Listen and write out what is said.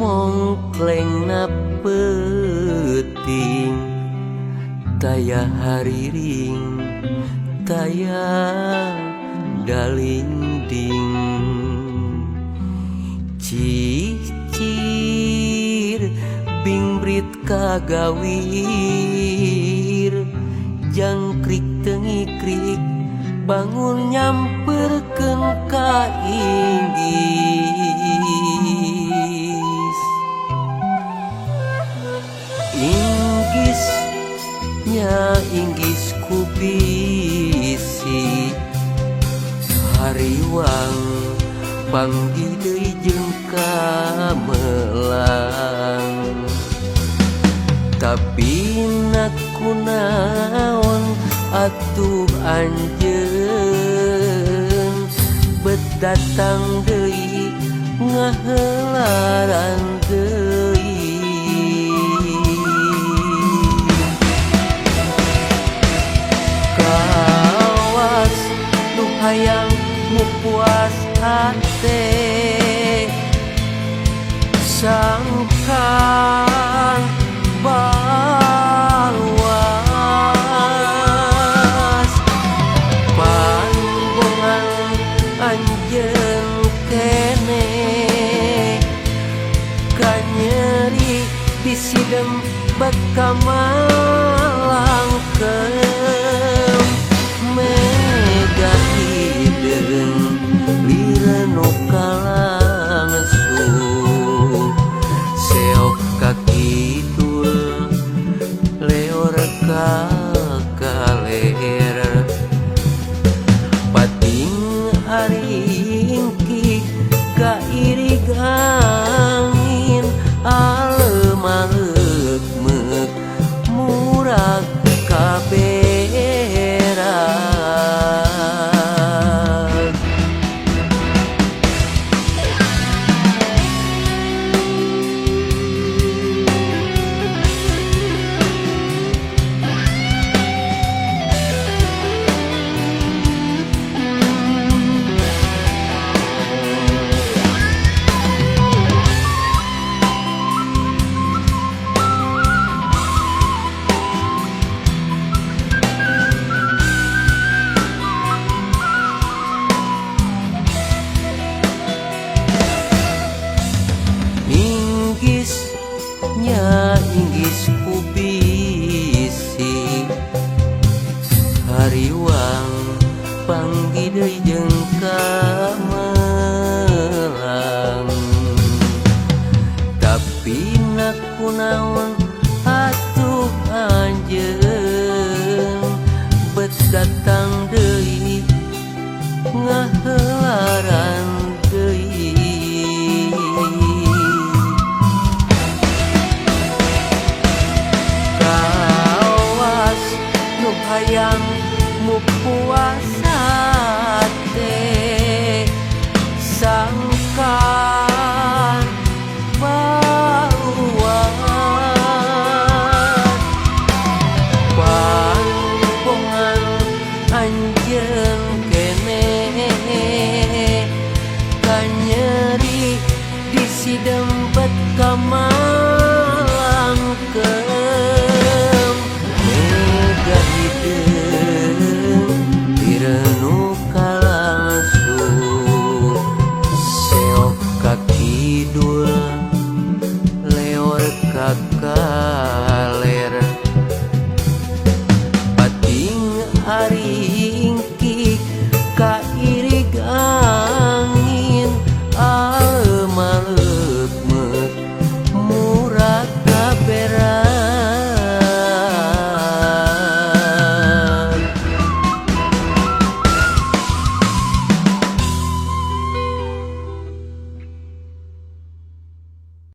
Mongkleng na peuting taya hariring taya dalinding cicir bingbrit kagawir jangkrik tengikrik bangun nyamperkeun ka inggis ku bisi hariwang panggih deui jeung kamelang tapi nakunaon atuh anjeun bet datang deui ngaheularan deui hayang mu puas hate sangkan baluas panbongan anjeun kene kanyeri bisidem baka malangkeun mega lireno kalangsu seok kakidul leor ka kaler pating aringki ka irig angin alemaeuk meuk murag kabeh inggis ku bisi hariwang panggih deui jeung kamelang tapi nakunaon atuh anjeun bet datang deui ngaheularan deui hayang mu puas hate sang